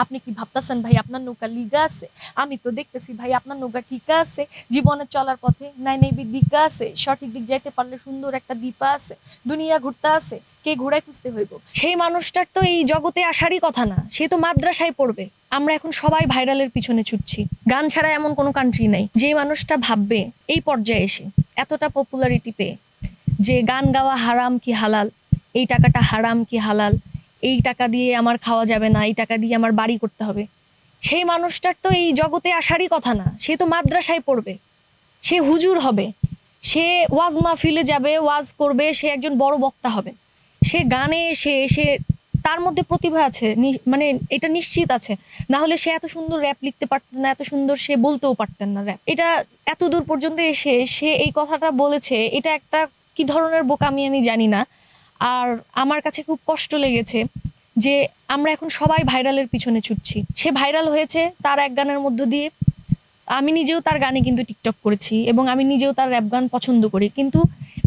আপনি কি ভাবতেছেন ভাই আপনার নৌকা লিগা আছে? আমি তো দেখতেছি ভাই আপনার নৌকা ঠিক আছে। জীবনে চলার পথে নাই নাই দিকা আছে, সঠিক দিক যাইতে পারলে সুন্দর একটা দীপা আছে। দুনিয়া ঘুরতে আছে, কে ঘুরায় খুঁজতে হইব। সেই মানুষটার তো এই জগতে আসারই কথা না, সে তো মাদ্রাসায় পড়বে। আমরা এখন সবাই ভাইরালের পিছনে ছুটছি। গান ছাড়া এমন কোনো কান্ট্রি নাই। যে মানুষটা ভাববে এই পর্যায়ে এসে এতটা পপুলারিটি পেয়ে যে গান গাওয়া হারাম কি হালাল, এই টাকাটা হারাম কি হালাল, এই টাকা দিয়ে আমার খাওয়া যাবে না, এই টাকা দিয়ে আমার বাড়ি করতে হবে, সেই মানুষটার তো এই জগতে আসারই কথা না। সে তো মাদ্রাসায় পড়বে, সে হুজুর হবে, সে ওয়াজ মাহফিলে যাবে, ওয়াজ করবে, সে একজন বড় বক্তা হবে। সে গানে সে তার মধ্যে প্রতিভা আছে, মানে এটা নিশ্চিত আছে। না হলে সে এত সুন্দর র্যাপ লিখতে পারতেন না, এত সুন্দর সে বলতেও পারতেন না র্যাপ। এটা এত দূর পর্যন্ত এসে সে এই কথাটা বলেছে, এটা একটা কি ধরনের বোকামি আমি জানি না। আর আমার কাছে খুব কষ্ট লেগেছে যে আমরা এখন সবাই ভাইরালের পিছনে ছুটছি। সে ভাইরাল হয়েছে তার এক গানের মধ্য দিয়ে। আমি নিজেও তার গানে কিন্তু টিকটক করেছি এবং আমি নিজেও তার র্যাপ গান পছন্দ করি, কিন্তু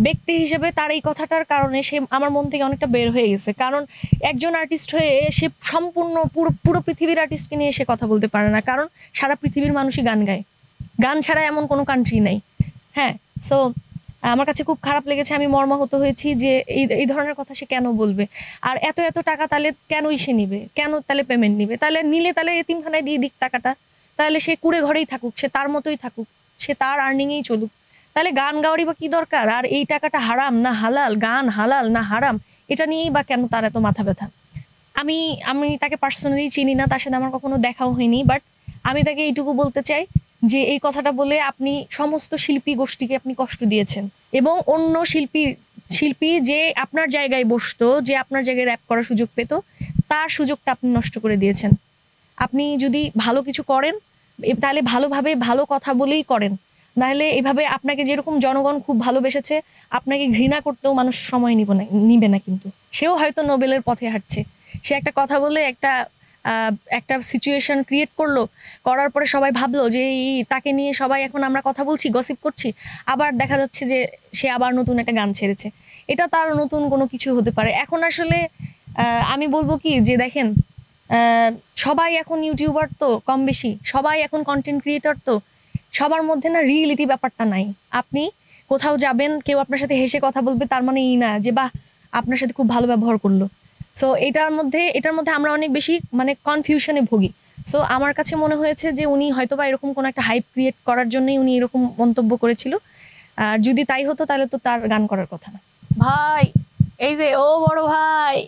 ব্যক্তি হিসেবে তার এই কথাটার কারণে সে আমার মন থেকে অনেকটা বের হয়ে গেছে। কারণ একজন আর্টিস্ট হয়ে সে সম্পূর্ণ পুরো পৃথিবীর আর্টিস্টকে নিয়ে সে কথা বলতে পারে না, কারণ সারা পৃথিবীর মানুষই গান গায়। গান ছাড়া এমন কোনো কান্ট্রি নাই। হ্যাঁ, সো আমার কাছে খুব খারাপ লেগেছে, আমি মর্মাহত হয়েছি যে এই ধরনের কথা সে কেন বলবে। আর এত টাকা তাহলে কেনই সে নিবে, কেন তাহলে পেমেন্ট নিবে? তাহলে নিলে তাহলে এতিমখানায় দিয়ে দিক টাকাটা, তাহলে সে কুড়ে ঘরেই থাকুক, সে তার মতোই থাকুক, সে তার আর্নিংয়েই চলুক। তাহলে গান গাওয়ারই বা কি দরকার? আর এই টাকাটা হারাম না হালাল, গান হালাল না হারাম, এটা নিয়েই বা কেন তার এত মাথা ব্যথা? আমি আমি তাকে পার্সোনালি চিনি না, তার সাথে আমার কখনো দেখাও হয়নি, বাট আমি তাকে এইটুকু বলতে চাই যে এই কথাটা বলে আপনি সমস্ত শিল্পী গোষ্ঠীকে আপনি কষ্ট দিয়েছেন, এবং অন্য শিল্পী যে আপনার জায়গায় বসতো, যে আপনার জায়গায় র্যাপ করার সুযোগ পেত, তার সুযোগটা আপনি নষ্ট করে দিয়েছেন। আপনি যদি ভালো কিছু করেন তাহলে ভালোভাবে ভালো কথা বলেই করেন, নাহলে এভাবে আপনাকে যেরকম জনগণ খুব ভালোবেসেছে, আপনাকে ঘৃণা করতেও মানুষ সময় নিবে না। কিন্তু সেও হয়তো নোবেলের পথে হাঁটছে। সে একটা কথা বলে একটা সিচুয়েশন ক্রিয়েট করলো, করার পরে সবাই ভাবলো যে তাকে নিয়ে সবাই এখন আমরা কথা বলছি, গসিপ করছি, আবার দেখা যাচ্ছে যে সে আবার নতুন একটা গান ছেড়েছে। এটা তার নতুন কোনো কিছু হতে পারে। এখন আসলে আমি বলবো কি যে দেখেন, সবাই এখন ইউটিউবার, তো কম বেশি সবাই এখন কন্টেন্ট ক্রিয়েটর, তো সবার মধ্যে না রিয়েলিটি ব্যাপারটা নাই। আপনি কোথাও যাবেন, কেউ আপনার সাথে হেসে কথা বলবে, তার মানে এই না যে বাহ আপনার সাথে খুব ভালো ব্যবহার করলো। সো এটার মধ্যে আমরা অনেক বেশি মানে কনফিউশনে ভুগি। সো আমার কাছে মনে হয়েছে যে উনি হয়তোবা এরকম কোনো একটা হাইপ ক্রিয়েট করার জন্যই উনি এরকম মন্তব্য করেছিল। আর যদি তাই হতো তাহলে তো তার গান করার কথা না। ভাই এই যে ও বড় ভাই,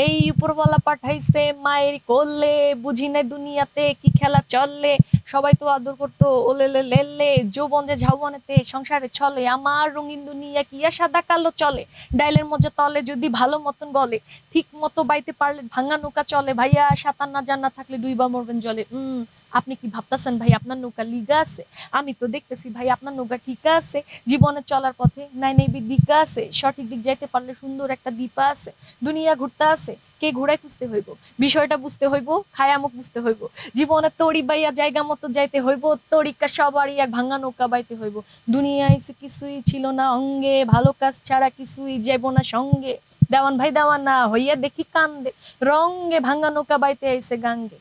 এই উপরওয়ালা পাঠাইছে মায়ের কোলে, বুঝি নাই দুনিয়াতে কি খেলা চললে, সবাই তো আদর করতো ওলেলে লেলে, যৌবন যে ঝাউবনেতে সংসারে চলে, আমার রঙিন দুনিয়া কি আর সাদা কালো চলে, ডাইলের মধ্যে তলে যদি ভালো মতন বলে, ঠিক মতো বাইতে পারলে ভাঙা নৌকা চলে, ভাইয়া সাঁতার না জানা থাকলে ডুইবা মরবেন জলে। আপনি কি ভাবতেছেন ভাই আপনার নৌকা লিগা আছে? আমি তো দেখতেছি ভাই আপনার নৌকা ঠিক আছে। জীবনে চলার পথে নাই নাই দিকা আছে, সঠিক দিক যাইতে পারলে সুন্দর একটা দীপা আছে। দুনিয়া ঘুরতে আছে, কে ঘুরায় খুঁজতে হইব, বিষয়টা বুঝতে হইব, খায়ামুখ বুঝতে হইব। জীবনে তড়ি বাইয়া জায়গা মতো যাইতে হইব, তড়িকা সবারই এক ভাঙা নৌকা বাইতে হইব। দুনিয়ায় কিছুই ছিল না অঙ্গে, ভালো কাজ ছাড়া কিছুই যাইব না সঙ্গে। দেওয়ান ভাই দেওয়ান না হইয়া দেখি কান্দে, রঙ্গে ভাঙা নৌকা বাইতে আইছে গাঙ্গে।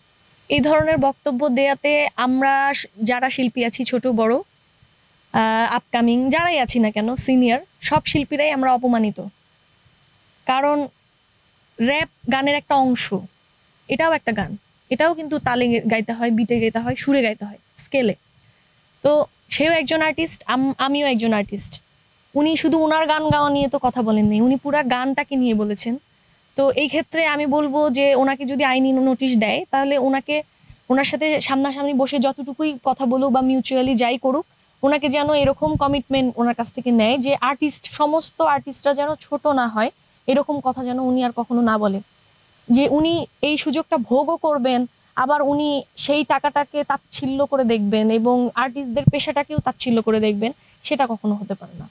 এই ধরনের বক্তব্য দেয়াতে আমরা যারা শিল্পী আছি, ছোট বড়, আপকামিং যারাই আছি না কেন, সিনিয়র সব শিল্পীরাই আমরা অপমানিত। কারণ র্যাপ গানের একটা অংশ, এটাও একটা গান, এটাও কিন্তু তালে গাইতে হয়, বিটে গাইতে হয়, সুরে গাইতে হয়, স্কেলে। তো সেও একজন আর্টিস্ট, আমিও একজন আর্টিস্ট। উনি শুধু উনার গান গাওয়া নিয়ে তো কথা বলেননি, উনি পুরা গানটাকে নিয়ে বলেছেন। তো এই ক্ষেত্রে আমি বলবো যে ওনাকে যদি আইনি নোটিশ দেয়, তাহলে ওনার সাথে সামনাসামনি বসে যতটুকুই কথা বলুক বা মিউচুয়ালি যাই করুক, ওনাকে যেন এরকম কমিটমেন্ট ওনার কাছ থেকে নেয় যে সমস্ত আর্টিস্টরা যেন ছোট না হয়, এরকম কথা যেন উনি আর কখনো না বলে। যে উনি এই সুযোগটা ভোগও করবেন, আবার উনি সেই টাকাটাকে তাচ্ছিল্য করে দেখবেন এবং আর্টিস্টদের পেশাটাকেও তাচ্ছিল্য করে দেখবেন, সেটা কখনো হতে পারে না।